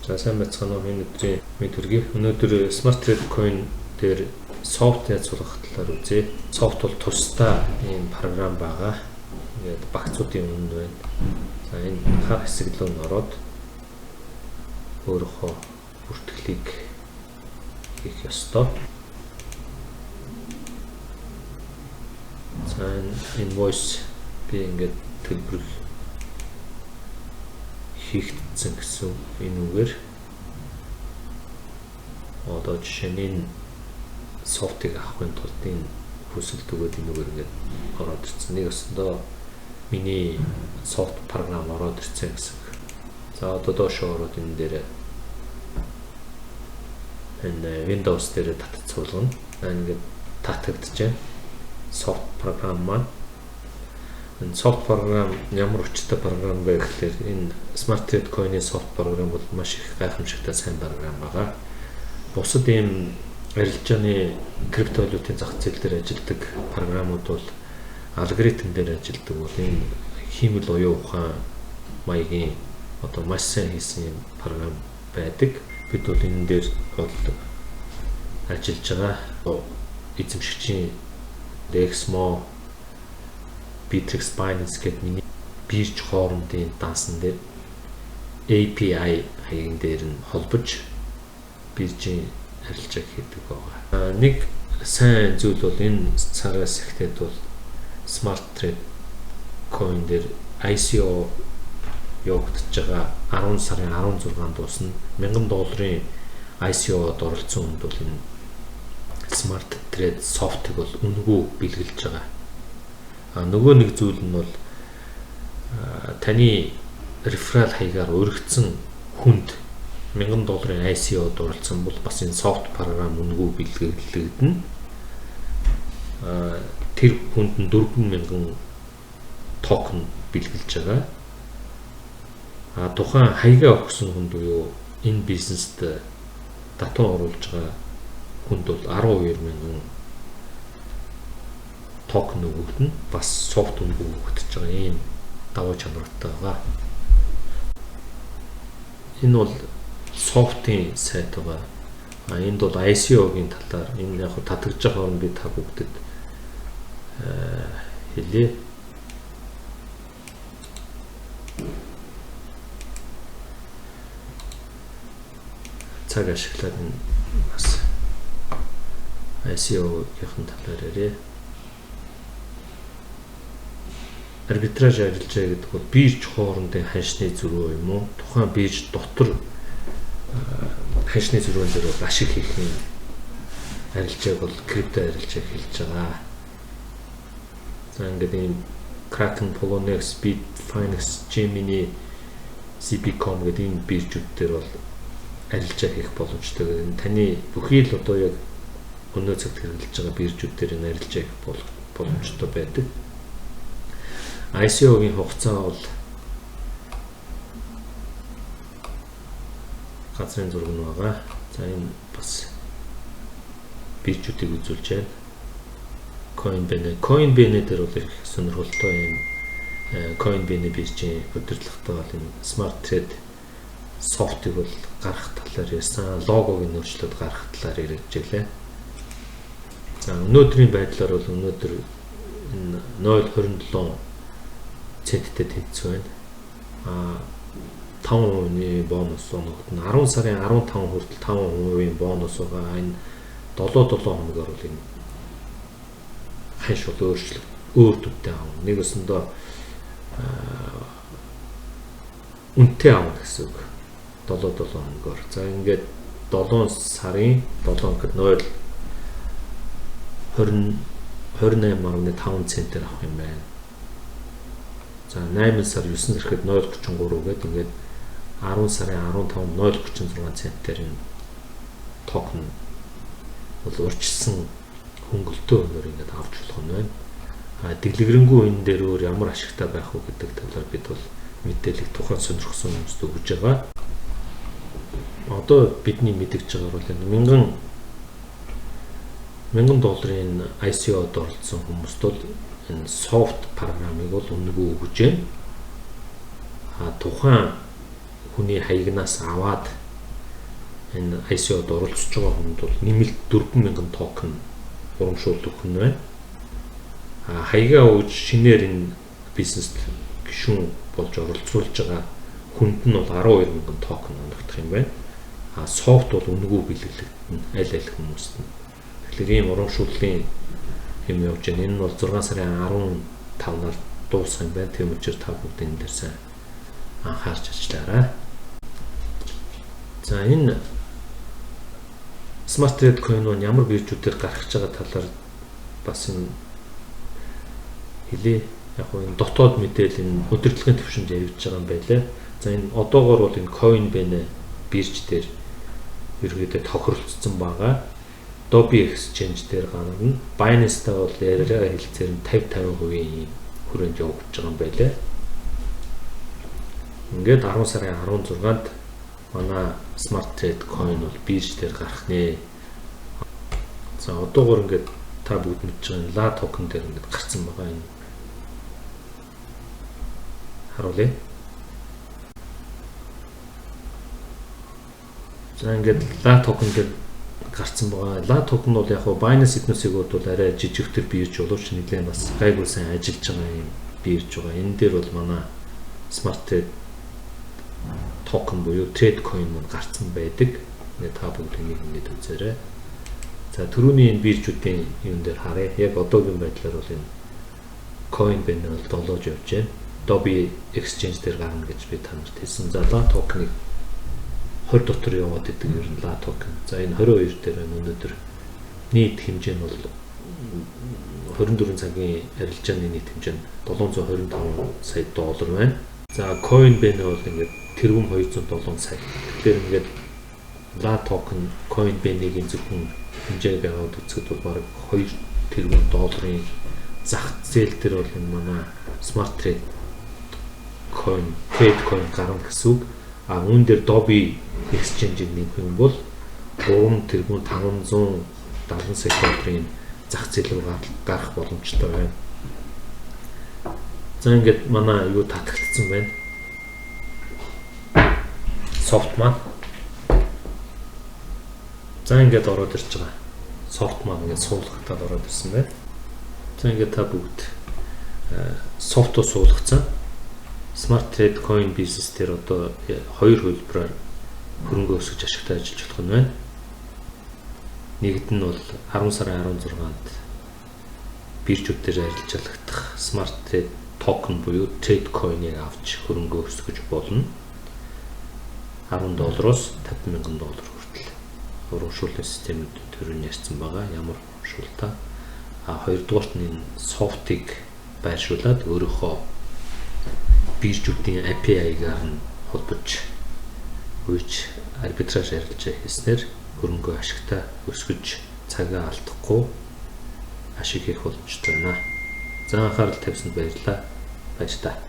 За сайн байцгаана уу энэ өдрийн мэдрэг. Өнөөдөр Smart Trade Coin дээр софт яаж суулгах талаар үзье. Софт бол тусдаа ийм програм байгаа. Ингээд багцуудын үнэ байна. За энэ хар хэсэг рүү ороод өөрөөхөө бүртгэлийг хийх ёстой. За invoice би ингээд төлбөр хийгдсэн гэсэн энэ үгээр одоо жишээ нь энэ софтыг авахын тулд энэ хүсэлт өгөөд энэ үгээр ингээд ороод ирсэн. Нэг өстөндөө миний софт програм ороод ирсэн гэсэн. За одоо доошоо ороод энэ дээр энэ Windows дээр татцуулгана. Ингээд татагдж байна. Софт програм маань энэ софт програм ямар хүчтэй програм бэ гэхээр энэ Smart Trade Coin-ийн софт програм бол маш их гайхамшигтай сайн програм байгаа. Бусад ийм арилжааны криптовалютын зах зээл дээр ажилладаг програмууд бол алгоритм дээр ажилладаг бол энэ хиймэл оюун ухаан маягийн одоо маш сайн хийсэн юм програм байдаг. Бид бол энэ дээр бол ажиллаж байгаа. Эзэмшигчийн Dexmo, Bittrex, Binance гэдэг миний бирж хоорондын дансан дээр API хаягийн дээр нь холбож биржийн харилцааг хийдэг байгаа. Нэг сайн зүйл бол энэ цагаас эхлээд бол Smart Trade Coin дээр ICO явагдаж байгаа 10 сарын 16-нд дуусна. $1000 ICO-д оролцсон хүнд бол энэ Smart Trade софтыг бол үнэгүй бэлгэлж байгаа. Нөгөө нэг зүйл нь бол таны реферал хаягаар өргөцсөн хүнд $1000 ICO-д оролцсон бол бас энэ софт програм үнэгүй бэлгэлэгдэнэ. Тэр хүнд нь 4000 токен бэлгэлж байгаа. Тухайн хаягаа өгсөн хүнд буюу энэ бизнест татвар оруулж байгаа хүнд бол 12,000 токен өгөгдөн бас софт үнэгүй өгөгдөж байгаа ийм даваа чанартай байгаа. Энэ бол софтын сайт байгаа. Энд бол ICO-гийн талаар энэ яг татагдж байгаа нь би та бүгдэд хэлье. Цаг ашиглаад энэ бас ICO-гийн талаар ярив. Арбитраж арилжаа гэдэг бол бирж хоорондын ханшны зөрүү юм уу? Тухайн бирж дотор ханшны зөрүүн дээр бол ашиг хийх юм арилжааг бол крипто арилжаа хэлж байгаа. За ингээд ийм Kraken, Poloniex, Bitfinex, Gemini, CP.com гэдэг энэ биржүүд дээр бол арилжаа хийх боломжтой. Таны бүхий л одоо яг өнөө цагт хэрэглэж байгаа биржүүд дээр энэ арилжаа хийх боломжтой байдаг. ICO-гийн хугацаа бол газрын зураг нь байгаа. За энэ бас биржүүдийг үзүүлж байна. Coinbase дээр бол их сонирхолтой юм. Coinbase биржийн удирдлагатай бол энэ Smart Trade софтыг бол гаргах талаар ярьсан. Логог нь өөрчлөлт гаргах талаар ярьж байлаа. За өнөөдрийн байдлаар бол өнөөдөр энэ 0.27 центтэй тэнцсэн байна. 5% бонус оногдно. 10 сарын 15 хүртэл 5% бонус байгаа. Энэ 7 хоногор бол энэ ханш бол өөрчлөлт өөр төвтэй аав. Нэг өсөндөө үнэтэй аав гэсэн үг. 7 хоногор. За ингээд 7 сарын 7 гэхэд 28.5 центээр авах юм байна. За 8 сар 9 зэрэхэд 0.33 гээд ингээд 10 сарын 15 0.36 центээр энэ токен бол урьдчилсан хөнгөлтөө өнөр ингээд авч болох нь байна. Дэлгэрэнгүй энэ дээр өөр ямар ашигтай байх вэ гэдэг талаар бид бол мэдээлэл тухайн сонирхсан хүмүүст өгж байгаа. Одоо бидний мэдгэж байгаа бол энэ $1000 ICO-д оролцсон хүмүүст бол энэ софт програмыг бол үнэгүй өгж байна. Тухайн хүний хаягнаас аваад энэ ICO-д оролцож байгаа хүнд бол нэмэлт 4,000 токен урамшуулт өгөх нь байна. Хаягаа ууж шинээр энэ бизнест гишүүн болж оролцуулж байгаа хүнд нь бол 12,000 токен оногдох юм байна. Софт бол үнэгүй бэлгэлэгдэн аль хүмүүст нь. Тэгэхээр ийм урамшууллын юм явж байна. Энэ нь бол 6 сарын 15-наар дуусах юм байна. Тийм учраас та бүгд энэ дээр сайн анхаарч ажиллаарай. За энэ Smart Trade Coin нь ямар биржүүдээр гарч байгаа талаар бас энэ хэлээ. Яг нь дотоод мэдээлэл энэ удирдлагын төвшөнд явж байгаа юм байлаа. За энэ одоогоор бол энэ Coinbase бирж дээр ерөөдөө тохиролцсон байгаа. Dobi Exchange дээр гарна. Binance-тай бол яриа хэлцээр нь 50-50% хүрээнд явж байгаа юм байлаа. Ингээд 10 сарын 16-нд манай Smart Trade Coin бол бирж дээр гарах нэ. За одоогоор ингээд та бүгд мэдж байгаа La token дээр ингээд гарсан байгаа юм. Харуулъя. За ингээд La token дээр гарсан байгаа. La token бол яг нь Binance Ethereum-ыг бол арай жижигтэр бирж боловч нэлээд бас гайгүй сайн ажиллаж байгаа юм бирж байгаа. Энэ дээр бол манай Smart Trade токен буюу Trade Coin мөн гарсан байдаг. Ингээд та бүгд энийг үзээрэй. За түрүүний энэ биржүүдийн юм дээр харъя. Яг одоогийн байдлаар бол энэ Coinbase нь бол долоож явж байна. Dobi Exchange дээр гарна гэж би танарт хэлсэн. За La token-ыг 20 дотор яваад идэг ер нь La token. За энэ 22 дээр өнөөдөр нийт хэмжээ нь бол 24 цагийн арилжааны нийт хэмжээ нь $725 сая байна. За Coinbase бол ингээд тэрбум 207 сая. Тэгэхээр ингээд La token Coinbase-ийн зөвхөн хэмжээг аваад үзэхэд бол бараг 2 тэрбум долларын зах зээл дээр бол энэ манай Smart Trade Coin гарна гэсэн үг. Үүн дээр Dobi Exchange-ийг нэмэх юм бол 3 тэрбум 570 сая долларын зах зээл рүү гарах боломжтой байна. За ингээд манай юу татагдсан байна. Софт маань. За ингээд ороод ирж байгаа. Софт маань ингээд суулгахтаад ороод ирсэн байна. За ингээд та бүгд софтоо суулгацсан. Smart Trade Coin бизнес дээр одоо 2 хөлбөрөөр хөрөнгө өсгөж ашигтай ажиллаж болох нь байна. Нэгд нь бол 10 сарын 16-нд биржүүдээр арилжаалагдах Smart Trade токен буюу Trade Coin-ыг авч хөрөнгө өсгөж болно. $10 $50,000 хүртэл урамшууллын системүүд төрөнд ярьсан байгаа. Ямар урамшуултаа. Хоёрдугаарт нь софтыг байршуулад өөрийнхөө биржүүдийн API-гаар нь холбож үйж арбитраж арилжаа хийснээр хөрөнгө ашигтай өсгөж цагаа алдахгүй ашиг хийх боломжтой байна. За анхаарал тавьсанд баярлалаа. Баяр та.